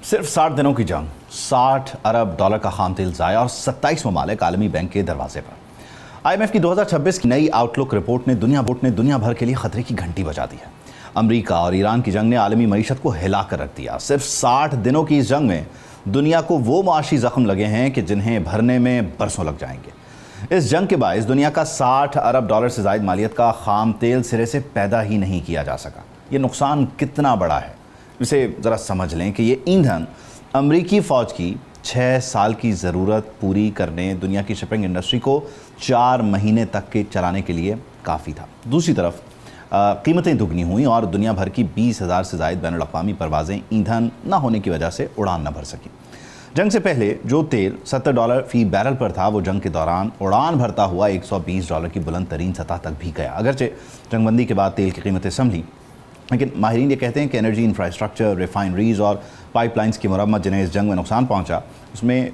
सिर्फ 60 दिनों की जंग, 60 अरब डॉलर का खाम तेल ज़ाया और 27 ममालिक आलमी बैंक के दरवाजे पर। IMF की 2026 की नई आउटलुक रिपोर्ट ने दुनिया भर के लिए खतरे की घंटी बजा दी है। अमेरिका और ईरान की जंग ने आलमी मईशत को हिला कर रख दिया। सिर्फ 60 दिनों की इस जंग में दुनिया को वो मुआशी जख्म लगे हैं कि जिन्हें भरने में बरसों लग जाएंगे। इस जंग के बायस दुनिया का 60 अरब डॉलर से ज़ायद मालियत का खाम तेल सिरे से पैदा ही नहीं किया जा सका। ये नुकसान कितना बड़ा है इसे ज़रा समझ लें कि ये ईंधन अमरीकी फ़ौज की 6 साल की ज़रूरत पूरी करने, दुनिया की शिपिंग इंडस्ट्री को 4 महीने तक के चलाने के लिए काफ़ी था। दूसरी तरफ कीमतें दुगनी हुई और दुनिया भर की 20,000 से ज़ायद बैनुल-अक़वामी परवाज़ें ईंधन न होने की वजह से उड़ान न भर सकी। जंग से पहले जो तेल $70 फ़ी बैरल पर था, वो जंग के दौरान उड़ान भरता हुआ $120 की बुलंद तरीन सतह तक भी गया। अगरचे जंगबंदी के बाद तेल की कीमतें संभली, लेकिन माहिरीन ये कहते हैं कि एनर्जी इंफ्रास्ट्रक्चर, रिफाइनरीज और पाइपलाइंस की मरम्मत जिन्हें इस जंग में नुकसान पहुंचा, उसमें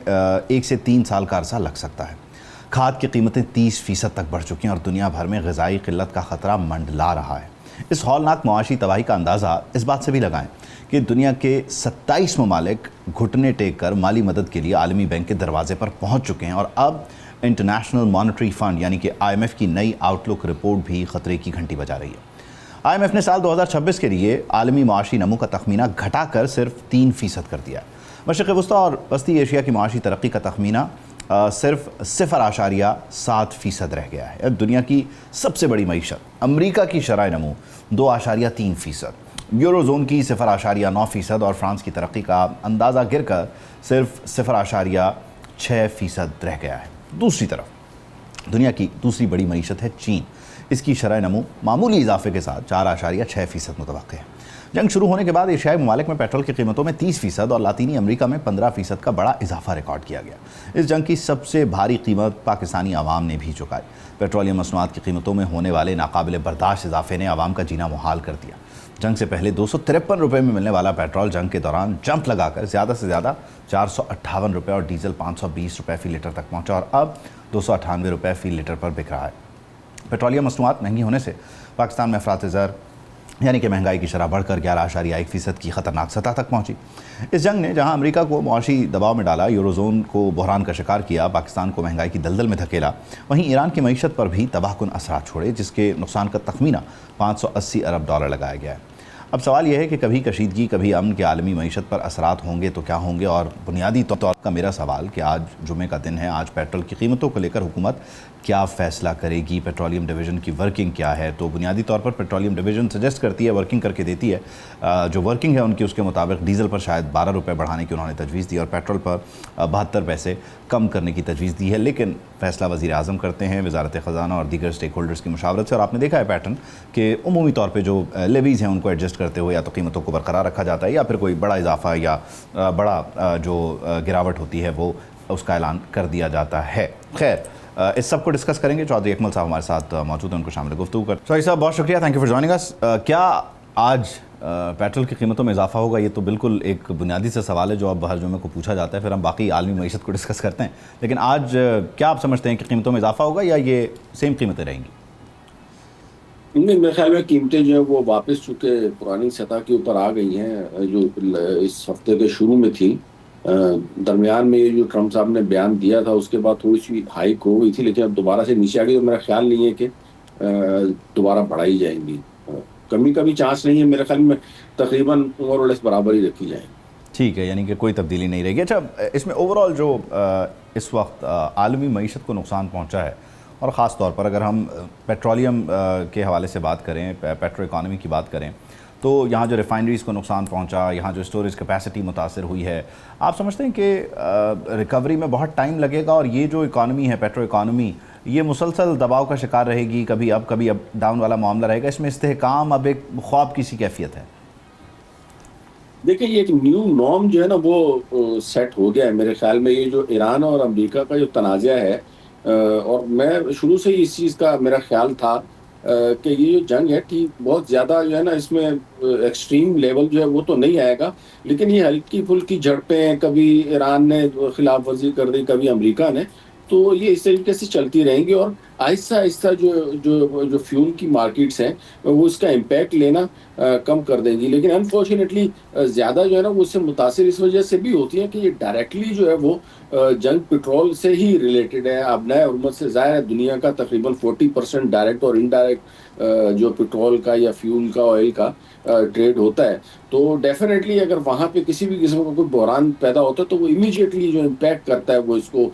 1 से 3 साल का अरसा लग सकता है। खाद की कीमतें 30% तक बढ़ चुकी हैं और दुनिया भर में ग़िज़ाई क़िल्लत का ख़तरा मंडला रहा है। इस हौलनाक मुआशी तबाही का अंदाज़ा इस बात से भी लगाएं कि दुनिया के 27 ममालिक घुटने टेक कर माली मदद के लिए आलमी बैंक के दरवाजे पर पहुँच चुके हैं और अब इंटरनेशनल मॉनेटरी फ़ंड यानी कि IMF की नई आउटलुक रिपोर्ट भी ख़तरे की घंटी बजा रही है। IMF ने साल 2026 के लिए आलमी माशी नमू का तखमीना घटाकर सिर्फ 3% कर दिया। मशरिक़ वस्ता और वस्ती एशिया की माशी तरक्की का तखमीना सिर्फ 0.7% रह गया है। दुनिया की सबसे बड़ी मईशत अमरीका की शरह नमू 2.3%, यूरोजोन की 0.9% और फ्रांस की तरक्की का अंदाज़ा गिर कर सिर्फ 0.6% रह गया है। दूसरी तरफ दुनिया की दूसरी बड़ी मईशत है चीन। इसकी शरह नमू मामूली इजाफे के साथ 4.6% मुतवक्किल है। जंग शुरू होने के बाद एशियाई ममालिक में पेट्रोल की कीमतों में 30% और लातीनी अमेरिका में 15% का बड़ा इजाफा रिकॉर्ड किया गया। इस जंग की सबसे भारी कीमत पाकिस्तानी आवाम ने भी चुकाई। पेट्रोलियम मसनूआत की कीमतों में होने वाले नाकाबिल बर्दाश्त इजाफे ने आवाम का जीना मुहाल कर दिया। जंग से पहले 253 रुपये में मिलने वाला पेट्रोल जंग के दौरान जंप लगाकर ज़्यादा से ज़्यादा 458 रुपये और डीजल 520 रुपये फ़ी लीटर तक पहुँचा और अब 298 रुपये फ़ी लीटर पर बिक रहा है। पेट्रोलियम मसनूआत महंगी होने से पाकिस्तान में अफरात ज़र यानी कि महंगाई की शरह बढ़कर 11.1% की ख़तरनाक सतह तक पहुंची। इस जंग ने जहां अमेरिका को मुआशी दबाव में डाला, यूरोजोन को बहरान का शिकार किया, पाकिस्तान को महंगाई की दलदल में धकेला, वहीं ईरान की मईशत पर भी तबाहकुन असरात छोड़े, जिसके नुकसान का तखमीना 580 अरब डॉलर लगाया गया है। अब सवाल यह है कि कभी कशीदगी, कभी अमन के आलमी मईशत पर असरात होंगे तो क्या होंगे। और बुनियादी तौर का मेरा सवाल कि आज जुमे का दिन है, आज पेट्रोल की कीमतों को लेकर हुकूमत क्या फ़ैसला करेगी, पेट्रोलियम डिवीज़न की वर्किंग क्या है। तो बुनियादी तौर पर पेट्रोलियम डिवीज़न सजेस्ट करती है, वर्किंग करके देती है, जो वर्किंग है उनकी, उसके मुताबिक डीज़ल पर शायद 12 रुपये बढ़ाने की उन्होंने तजवीज़ दी और पेट्रोल पर 72 पैसे कम करने की तजवीज़ दी है। लेकिन फ़ैसला वज़ीर आज़म करते हैं वज़ारत ख़ज़ाना और दीगर स्टेक होल्डर्स की मुशावरत से। और आपने देखा है पैटर्न कि उमूमी तौर पर जो लेवीज़ हैं उनको एडजस्ट करते हुए या तो कीमतों को बरकरार रखा जाता है या फिर कोई बड़ा इजाफा या बड़ा जो गिरावट होती है वो उसका ऐलान कर दिया जाता है। खैर, इस सब को डिस्कस करेंगे। चौधरी अकमल साहब हमारे साथ मौजूद हैं, उनको शामिल गुफ्तगू कर। चौधरी साहब बहुत शुक्रिया, thank you for joining us. क्या आज पेट्रोल की कीमतों में इजाफा होगा? ये तो बिल्कुल एक बुनियादी सा सवाल है जो अब हर जुमे को पूछा जाता है, फिर हम बाकी आलमी मईशत को डिस्कस करते हैं। लेकिन आज क्या आप समझते हैं कि कीमतों में इजाफा होगा या ये सेम कीमतें रहेंगी? नहीं, मेरे ख्याल में कीमतें जो है वो वापस चूँकि पुरानी सतह के ऊपर आ गई हैं, जो इस हफ्ते के शुरू में थी। दरमियान में ये जो ट्रम्प साहब ने बयान दिया था उसके बाद थोड़ी सी हाइक हो गई थी, लेकिन अब दोबारा से नीचे आ गई। तो मेरा ख्याल नहीं है कि दोबारा बढ़ाई जाएंगी। कमी का भी चांस नहीं है मेरे ख्याल में, तकरीबन मोर और लेस बराबर ही रखी जाएंगी। ठीक है, यानी कि कोई तब्दीली नहीं रहेगी। अच्छा, इसमें ओवरऑल जो इस वक्त आलमी मईशत को नुकसान पहुँचा है और ख़ास तौर पर अगर हम पेट्रोलियम के हवाले से बात करें, पेट्रो इकानमी की बात करें, तो यहाँ जो रिफाइनरीज़ को नुकसान पहुँचा, यहाँ जो स्टोरेज कैपेसिटी मुतासर हुई है, आप समझते हैं कि रिकवरी में बहुत टाइम लगेगा और ये जो इकानमी है, पेट्रो इकानमी, ये मुसलसल दबाव का शिकार रहेगी, कभी अप डाउन वाला मामला रहेगा, इसमें इस्तेहकाम अब एक ख्वाब की सी कैफियत है? देखिए, ये एक न्यू नॉर्म जो है ना वो सेट हो गया है मेरे ख्याल में। ये जो ईरान और अमेरिका का जो तनाज़ा है, और मैं शुरू से ही इस चीज़ का मेरा ख्याल था कि ये जो जंग है ठीक बहुत ज़्यादा जो है ना इसमें एक्सट्रीम लेवल जो है वो तो नहीं आएगा, लेकिन ये हल्की फुल्की झड़पें, कभी ईरान ने खिलाफ वर्जी कर दी, कभी अमेरिका ने, तो ये इस तरीके से चलती रहेंगी। और आहिस्ता आहिस्ता जो जो जो फ्यूल की मार्केट्स हैं वो इसका इम्पैक्ट लेना कम कर देंगी। लेकिन अनफॉर्चुनेटली ज़्यादा जो है ना वो उससे मुतासिर इस वजह से भी होती है कि ये डायरेक्टली जो है वो जंग पेट्रोल से ही रिलेटेड है। अब नए उम्मत से ज़ाहिर है दुनिया का तकरीबन 40% डायरेक्ट और इनडायरेक्ट जो पेट्रोल का या फ्यूल का, ऑयल का ट्रेड होता है। तो डेफ़िनेटली अगर वहाँ पे किसी भी किस्म का कोई बहरान पैदा होता है तो वो इमीडिएटली जो इम्पैक्ट करता है वो इसको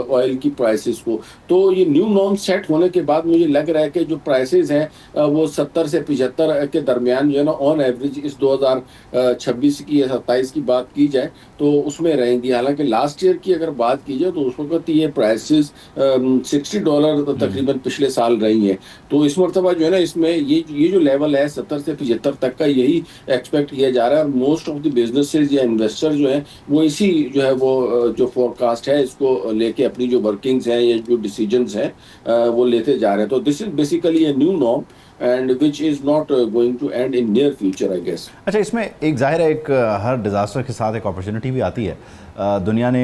ऑयल की प्राइसेस को। तो ये न्यू नॉर्म सेट होने के बाद मुझे लग रहा है कि जो प्राइसेस हैं वो 70 से 75 के दरमियान जो है ना ऑन एवरेज इस 2026 की या 27 की बात की जाए तो उसमें रहेंगी। हालांकि लास्ट ईयर की अगर बात की जाए तो उस वक्त ये प्राइसेस $60 तकरीबन पिछले साल रही हैं। तो इस मरतबा जो है ना इसमें ये जो लेवल है 70 से 75 तक का यही एक्सपेक्ट किया जा रहा है। और मोस्ट ऑफ द बिजनेसेस या इन्वेस्टर जो हैं वो इसी जो है वो जो फोरकास्ट है इसको लेके अपनी जो वर्किंग्स हैं या जो डिसीजंस हैं वो लेते जा रहे हैं। तो this is basically a new norm and which is not going to end in near future I guess. अच्छा, इसमें एक ज़ाहिर है एक हर डिज़ास्टर के साथ एक अपॉर्चुनिटी भी आती है। दुनिया ने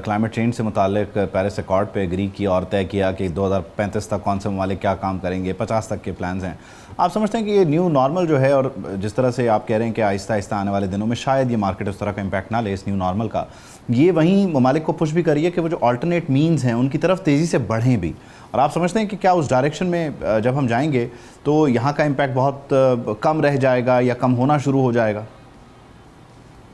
क्लाइमेट चेंज से मुतालिक पेरिस अकॉर्ड पे एग्री किया और तय किया कि 2035 तक कौन से ममालिक क्या काम करेंगे, 50 तक के प्लान्स हैं। आप समझते हैं कि ये न्यू नॉर्मल जो है, और जिस तरह से आप कह रहे हैं कि आहिस्ता आहिस्ता आने वाले दिनों में शायद ये मार्केट उस तरह का इम्पैक्ट ना ले इस न्यू नॉर्मल का, ये वहीं ममालिक को पुश भी करिए कि वो जो अल्टरनेट मीन्स हैं उनकी तरफ तेज़ी से बढ़ें भी। और आप समझते हैं कि क्या उस डायरेक्शन में जब हम जाएंगे तो यहाँ का इम्पैक्ट बहुत कम रह जाएगा या कम होना शुरू हो जाएगा?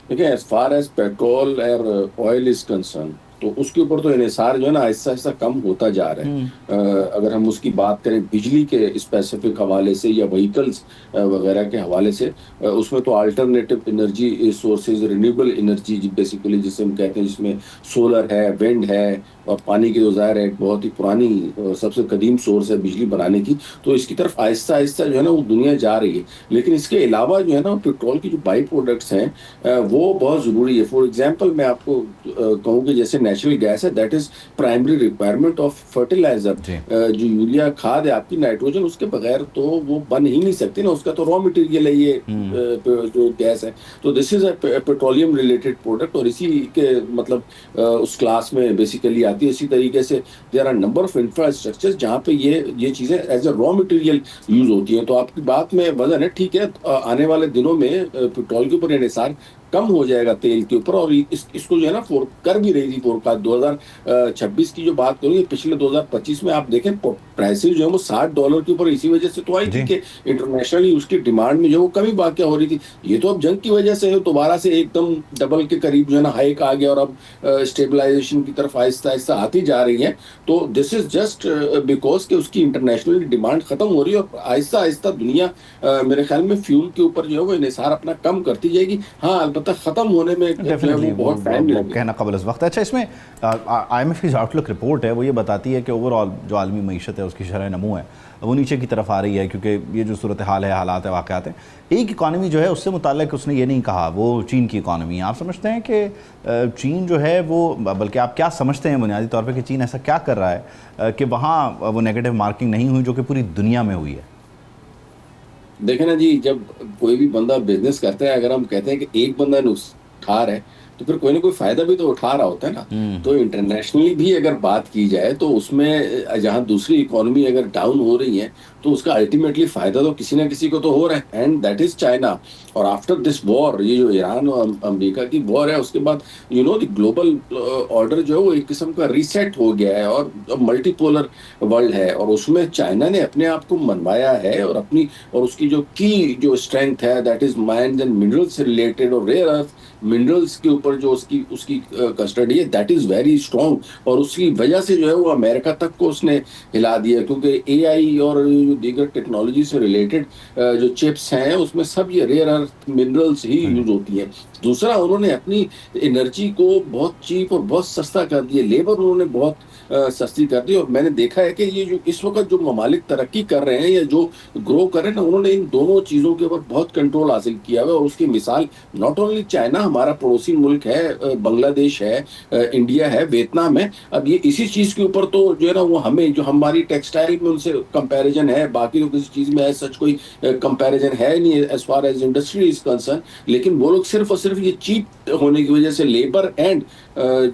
देखिए एज फार एज पेट्रोल और ऑयल इज कंसर्न तो उसके ऊपर तो इन्हिसार जो है ना आहिस्ता आहिस्ता कम होता जा रहा है। अगर हम उसकी बात करें बिजली के स्पेसिफिक हवाले से या व्हीकल्स वगैरह के हवाले से, उसमें तो alternative energy sources, renewable energy basically जिसे हम कहते हैं, जिसमें सोलर है, विंड है और पानी की तो ज़ाहिर है एक बहुत ही पुरानी सबसे कदीम सोर्स है बिजली बनाने की। तो इसकी तरफ आहिस्ता आहिस्ता जो है ना वो दुनिया जा रही है। लेकिन इसके अलावा जो है ना पेट्रोल की जो बाई प्रोडक्ट्स हैं वो बहुत ज़रूरी है। फॉर एग्जांपल मैं आपको कहूँ कि जैसे नेचुरल गैस है that is primary requirement of fertilizer. जो यूरिया खाद है आपकी, नाइट्रोजन, उसके बगैर तो वो बन ही नहीं सकती ना, उसका तो रॉ मटेरियल है ये जो गैस है। तो this is a petroleum related product और इसी के मतलब उस क्लास में बेसिकली आती है। इसी तरीके से there are number of infrastructures जहाँ पे ये चीज़ें as a raw material use होती हैं। तो आपकी बात में वजन है, ठीक है। आने वाले दिनों में पेट्रोल के ऊपर इन्हिसार कम हो जाएगा तेल के ऊपर और इसको जो है ना कर भी रही थी फोरकास्ट 2026 की जो बात करूँ, पिछले 2025 में आप देखें प्राइसेस जो है वो $60 के ऊपर इसी वजह से तो आई थी कि इंटरनेशनली उसकी डिमांड में जो वो कमी वाक़या हो रही थी। ये तो अब जंग की वजह से दोबारा से एकदम डबल के करीब जो है ना हाइक आ गया और अब स्टेबलाइजेशन की तरफ आहिस्ता आहिस्ता आती जा रही है। तो दिस इज जस्ट बिकॉज कि उसकी इंटरनेशनल डिमांड खत्म हो रही है और आहिस्ता आहिस्ता दुनिया मेरे ख्याल में फ्यूल के ऊपर जो है वो इन्हिसार अपना कम करती जाएगी। हाँ, अलबत्ता खत्म होने में डेफिनेटली वो बहुत टाइम लगेगा, कहना कबल इस वक्त। अच्छा, इसमें IMF की आउटलुक रिपोर्ट है वो ये बताती है कि ओवरऑल जो आलमी मईशत है उसकी शरह नमू है वो नीचे की तरफ आ रही है, क्योंकि ये जो सूरत हाल है, हालात है, वाक़यात हैं। एक इकॉनमी जो है उससे मुताल्लिक उसने ये नहीं कहा, वो चीन की इकॉनमी है। आप समझते हैं कि चीन जो है वो, बल्कि आप क्या समझते हैं बुनियादी तौर पर कि चीन ऐसा क्या कर रहा है कि वहाँ वो नेगेटिव मार्किंग नहीं हुई जो कि पूरी दुनिया में हुई है? देखे ना जी, जब कोई भी बंदा बिजनेस करता है, अगर हम कहते हैं कि एक बंदा नुकसान उठा रहा है तो फिर कोई ना कोई फायदा भी तो उठा रहा होता है ना। तो इंटरनेशनली भी अगर बात की जाए तो उसमें जहां दूसरी इकोनॉमी अगर डाउन हो रही है तो उसका अल्टीमेटली फायदा तो किसी ना किसी को तो हो रहा है, एंड दैट इज चाइना। और आफ्टर दिस वॉर, ये जो ईरान और अमेरिका की वॉर है, उसके बाद द ग्लोबल ऑर्डर जो है वो एक किस्म का रीसेट हो गया है और मल्टीपोलर वर्ल्ड है और उसमें चाइना ने अपने आप को मनवाया है और उसकी जो जो स्ट्रेंथ है that is mines and minerals से रिलेटेड और रेयर अर्थ मिनरल्स के ऊपर जो उसकी कस्टडी है दैट इज वेरी स्ट्रॉन्ग। और उसकी वजह से जो है वो अमेरिका तक को उसने हिला दिया, क्योंकि AI और दीगर टेक्नोलॉजी से रिलेटेड जो चिप्स हैं उसमें सब ये रेयर अर्थ मिनरल्स ही यूज होती हैं। दूसरा, उन्होंने अपनी एनर्जी को बहुत चीप और बहुत सस्ता कर दिया, लेबर उन्होंने बहुत सस्ती कर दी। और मैंने देखा है कि ये जो इस वक्त जो ममालिक तरक्की कर रहे हैं या जो ग्रो कर रहे हैं ना, उन्होंने इन दोनों चीज़ों के ऊपर बहुत कंट्रोल हासिल किया हुआ है। और उसकी मिसाल नॉट ओनली चाइना, हमारा पड़ोसी मुल्क है, बांग्लादेश है, इंडिया है, वियतनाम है। अब ये इसी चीज़ के ऊपर तो जो है ना वो हमें जो हमारी टेक्सटाइल में उनसे कंपैरिजन है, बाकी तो किसी चीज़ में सच कोई कंपैरिजन है नहीं as far as industry industry is concern, लेकिन वो लोग सिर्फ और सिर्फ ये चीप होने की वजह से लेबर एंड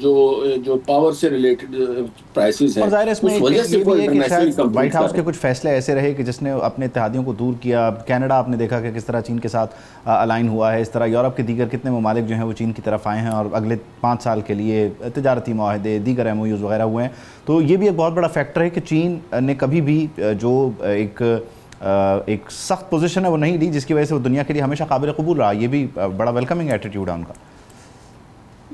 जो पावर से रिलेटेड प्राइसेस हैं, और जाहिर है इसमें उस वजह से ये वो भी है कि इंटरनेशनल शायद व्हाइट हाउस के कुछ फैसले ऐसे रहे कि जिसने अपने इत्तेहादियों को दूर किया। कनाडा आपने देखा कि किस तरह चीन के साथ अलाइन हुआ है, इस तरह यूरोप के दीगर कितने ममालिक जो हैं वो चीन की तरफ आए हैं और अगले 5 साल के लिए तिजारती माहदे, दीगर MOUs वगैरह हुए हैं। तो ये भी एक बहुत बड़ा फैक्टर है कि चीन ने कभी भी जो एक सख्त पोजीशन है वो नहीं ली, जिसकी वजह से वो दुनिया के लिए हमेशा काबिल कबूल रहा। ये भी बड़ा वेलकमिंग एटीट्यूड है उनका।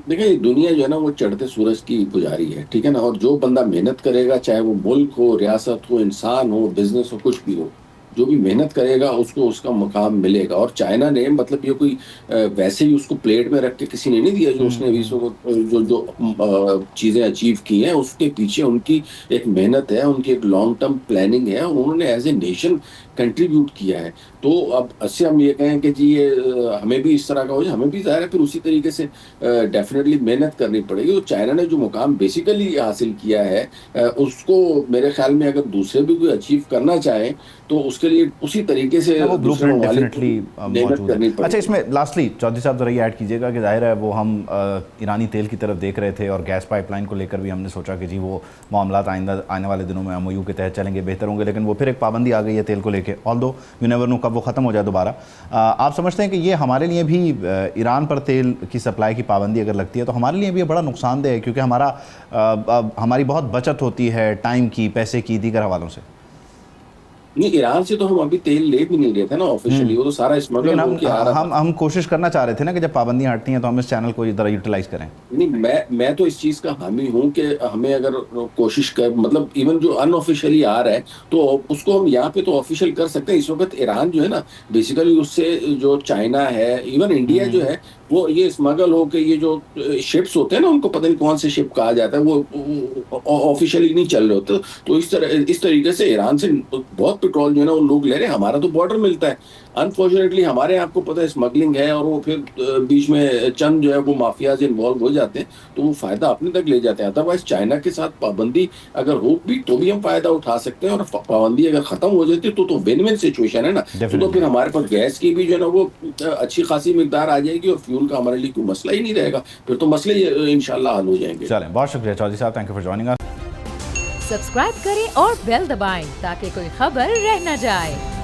देखिए, दुनिया जो है ना वो चढ़ते सूरज की पुजारी है, ठीक है ना। और जो बंदा मेहनत करेगा, चाहे वो मुल्क हो, रियासत हो, इंसान हो, बिजनेस हो, कुछ भी हो, जो भी मेहनत करेगा उसको उसका मुकाम मिलेगा। और चाइना ने मतलब ये कोई वैसे ही उसको प्लेट में रख के किसी ने नहीं दिया। जो उसने अभी जो चीज़ें अचीव की हैं, उसके पीछे उनकी एक मेहनत है, उनकी एक लॉन्ग टर्म प्लानिंग है, उन्होंने एज ए नेशन कंट्रीब्यूट किया है। तो अब इससे हम ये कहें कि जी ये हमें भी इस तरह का हो जाए, हमें भी ज़ाहिर है फिर उसी तरीके से डेफिनेटली मेहनत करनी पड़ेगी। तो चाइना ने जो मुकाम बेसिकली हासिल किया है, उसको मेरे ख्याल में अगर दूसरे भी कोई अचीव करना चाहें तो उसके लिए उसी तरीके से वो दूसरे ब्लूप्रिंट ममालिक को डेफिनेटली मेहनत मौजूद करनी है। अच्छा, पड़ेगी। इसमें लास्टली चौधरी साहब ज़रा ये ऐड कीजिएगा कि जाहिर है वो हम ईरानी तेल की तरफ देख रहे थे और गैस पाइपलाइन को लेकर भी हमने सोचा कि जी वो मामला आने वाले दिनों में MOU के तहत चलेंगे, बेहतर होंगे, लेकिन वो फिर एक पाबंदी आ गई है तेल को लेकर। ऑल्दो यू नेवर नो कब वो ख़त्म हो जाए दोबारा। आप समझते हैं कि ये हमारे लिए भी ईरान पर तेल की सप्लाई की पाबंदी अगर लगती है तो हमारे लिए भी ये बड़ा नुकसानदेह है, क्योंकि हमारी बहुत बचत होती है टाइम की, पैसे की, दीगर हवालों से। नहीं, ईरान से तो हम अभी तेल ले भी नहीं रहे थे ना ऑफिशियली, वो तो सारा स्मगल लेकिन होके आ रहा था। हम कोशिश करना चाह रहे थे ना कि जब पाबंदियां हटती हैं तो हम इस चैनल को ज़रा यूटिलाइज करें। नहीं, मैं तो इस चीज का हामी हूं कि हमें अगर कोशिश कर मतलब इवन जो अनऑफिशियली आ रहा है तो उसको हम यहाँ पे तो ऑफिशियल कर सकते हैं। इस वक्त ईरान जो है ना बेसिकली उससे जो चाइना है, इवन इंडिया जो है, वो ये स्मगल हो के ये जो शिप्स होते हैं ना, उनको पता नहीं कौन से शिप कहा जाता है, वो ऑफिशियली नहीं चल रहे होते। तो इस तरीके से ईरान से बहुत पेट्रोल जो है ना वो लोग ले रहे हैं। हमारा तो बॉर्डर मिलता है, अनफॉर्चुनेटली हमारे आपको पता है स्मगलिंग है, और वो फिर बीच में चंद जो है वो माफियाज इन्वॉल्व हो जाते हैं, तो वो फायदा अपने तक ले जाते हैं। अदरवाइज चाइना के साथ पाबंदी अगर हो भी तो भी हम फायदा उठा सकते हैं, और पाबंदी अगर खत्म हो जाती है तो विन विन सिचुएशन है ना। तो फिर हमारे पास गैस की भी जो है ना वो अच्छी खासी मिकदार आ जाएगी, और फ्यूल का हमारे लिए कोई मसला ही नहीं रहेगा। फिर तो मसले इंशाल्लाह हल हो जाएंगे। चलें, बहुत शुक्रिया चौधरी साहब, thank you for joining us. Subscribe करें और बेल दबाएं ताकि कोई खबर रह न जाए।